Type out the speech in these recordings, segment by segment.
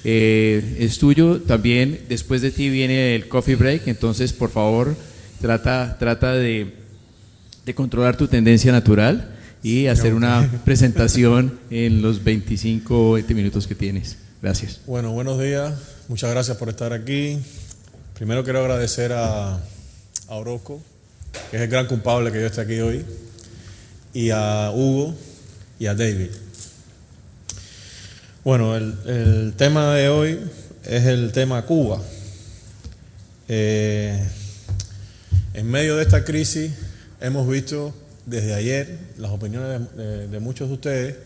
es tuyo. También después de ti viene el coffee break, entonces por favor trata de controlar tu tendencia natural y hacer una presentación en los 25 o 20 minutos que tienes. Gracias. Bueno, buenos días. Muchas gracias por estar aquí. Primero quiero agradecer a Orozco, que es el gran culpable que yo esté aquí hoy, y a Hugo y a David. Bueno, el tema de hoy es el tema Cuba. En medio de esta crisis hemos visto desde ayer las opiniones de muchos de ustedes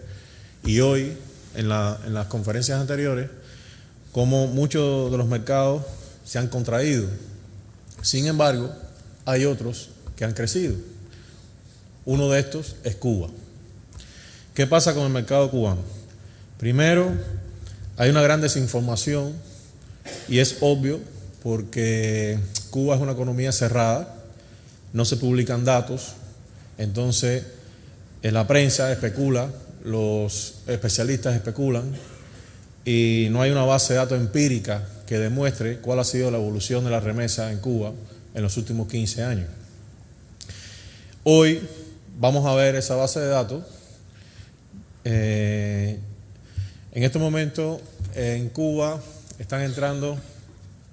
y hoy en las conferencias anteriores cómo muchos de los mercados se han contraído. Sin embargo, hay otros que han crecido. Uno de estos es Cuba. ¿Qué pasa con el mercado cubano? Primero, hay una gran desinformación y es obvio porque Cuba es una economía cerrada, no se publican datos, entonces en la prensa especula, los especialistas especulan y no hay una base de datos empírica que demuestre cuál ha sido la evolución de la remesa en Cuba en los últimos 15 años. Hoy vamos a ver esa base de datos. En este momento en Cuba están entrando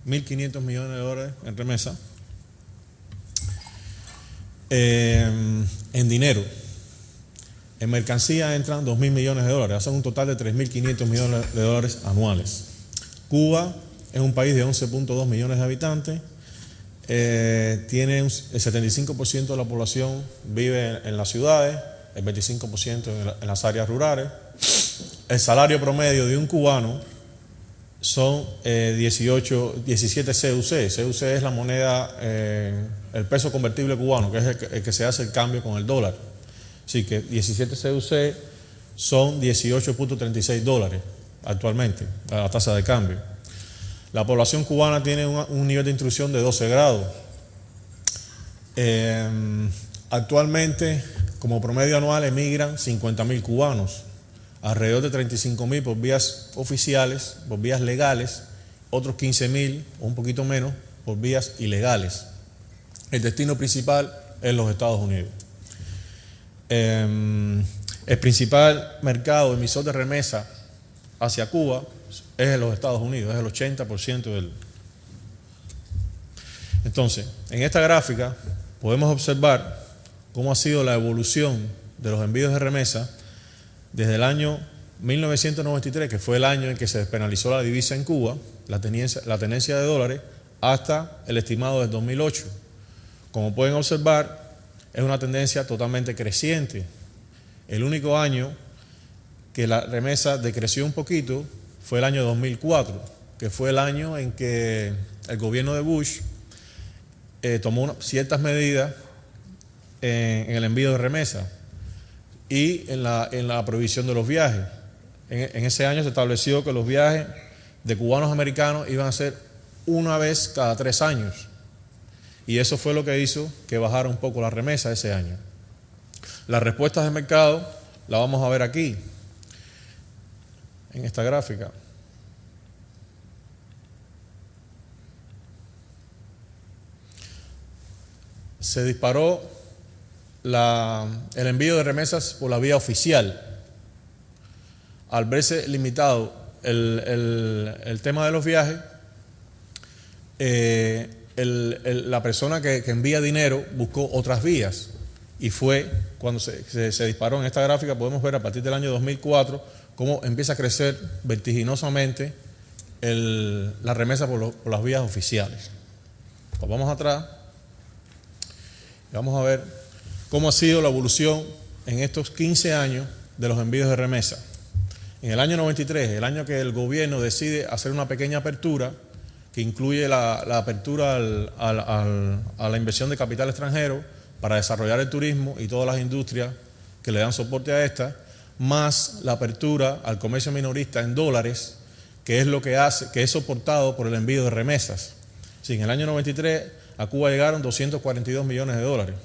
1.500 millones de dólares en remesa. En dinero. En mercancía entran 2.000 millones de dólares, hacen un total de 3.500 millones de dólares anuales. Cuba es un país de 11.2 millones de habitantes, tiene el 75% de la población vive en las ciudades, el 25% en las áreas rurales. El salario promedio de un cubano son 17 CUC. CUC es la moneda, el peso convertible cubano, que es el que se hace el cambio con el dólar. Así que 17 CUC son 18.36 dólares actualmente, a la tasa de cambio. La población cubana tiene un nivel de instrucción de 12 grados. Actualmente, como promedio anual, emigran 50.000 cubanos, alrededor de 35.000 por vías oficiales, por vías legales, otros 15.000 o un poquito menos por vías ilegales. El destino principal es los Estados Unidos. El principal mercado emisor de remesa hacia Cuba es en los Estados Unidos, es el 80% del... Entonces, en esta gráfica podemos observar cómo ha sido la evolución de los envíos de remesa desde el año 1993, que fue el año en que se despenalizó la divisa en Cuba, la tenencia de dólares, hasta el estimado del 2008. Como pueden observar, es una tendencia totalmente creciente. El único año que la remesa decreció un poquito fue el año 2004, que fue el año en que el gobierno de Bush tomó ciertas medidas en el envío de remesa y en la prohibición de los viajes. En ese año se estableció que los viajes de cubanos americanos iban a ser una vez cada 3 años. Y eso fue lo que hizo que bajara un poco la remesa ese año. Las respuestas del mercado las vamos a ver aquí, en esta gráfica. Se disparó el envío de remesas por la vía oficial. Al verse limitado el tema de los viajes, la persona que envía dinero buscó otras vías y fue cuando se disparó. En esta gráfica podemos ver a partir del año 2004 cómo empieza a crecer vertiginosamente la remesa por las vías oficiales. Pues vamos atrás y vamos a ver cómo ha sido la evolución en estos 15 años de los envíos de remesa. En el año 93, el año que el gobierno decide hacer una pequeña apertura, que incluye la apertura a la inversión de capital extranjero para desarrollar el turismo y todas las industrias que le dan soporte a esta, más la apertura al comercio minorista en dólares, que es lo que es soportado por el envío de remesas. Sí, en el año 93 a Cuba llegaron 242 millones de dólares.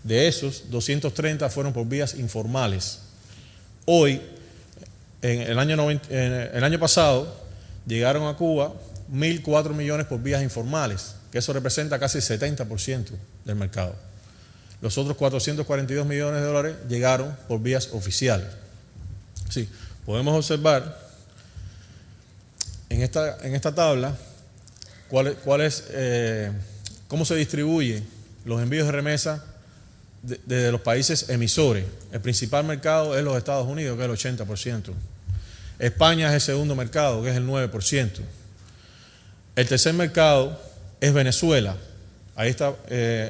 De esos, 230 fueron por vías informales. Hoy, en el año pasado, llegaron a Cuba 1.004 millones por vías informales, que eso representa casi el 70% del mercado. Los otros 442 millones de dólares llegaron por vías oficiales. Sí, podemos observar en esta tabla cómo se distribuyen los envíos de remesa desde los países emisores. El principal mercado es los Estados Unidos, que es el 80%. España es el segundo mercado, que es el 9%. El tercer mercado es Venezuela. Ahí está,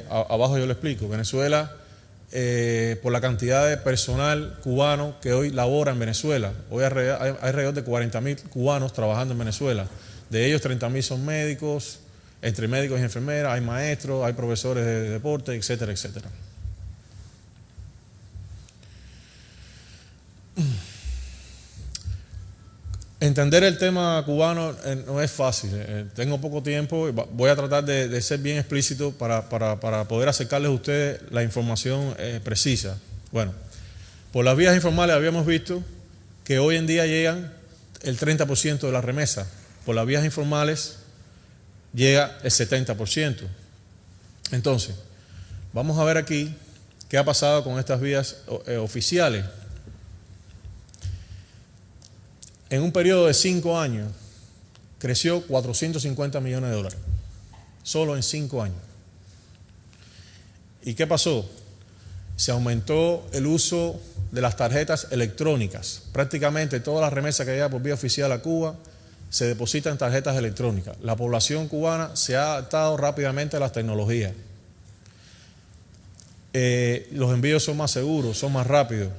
abajo yo lo explico. Venezuela, por la cantidad de personal cubano que hoy labora en Venezuela. Hoy hay alrededor de 40.000 cubanos trabajando en Venezuela. De ellos 30.000 son médicos, entre médicos y enfermeras, hay maestros, hay profesores de deporte, etcétera, etcétera. Entender el tema cubano no es fácil. Tengo poco tiempo y voy a tratar de ser bien explícito para poder acercarles a ustedes la información precisa. Bueno, por las vías informales habíamos visto que hoy en día llegan el 30% de las remesas. Por las vías informales llega el 70%. Entonces, vamos a ver aquí qué ha pasado con estas vías oficiales. En un periodo de 5 años, creció 450 millones de dólares. Solo en 5 años. ¿Y qué pasó? Se aumentó el uso de las tarjetas electrónicas. Prácticamente todas las remesas que llegan por vía oficial a Cuba se depositan en tarjetas electrónicas. La población cubana se ha adaptado rápidamente a las tecnologías. Los envíos son más seguros, son más rápidos.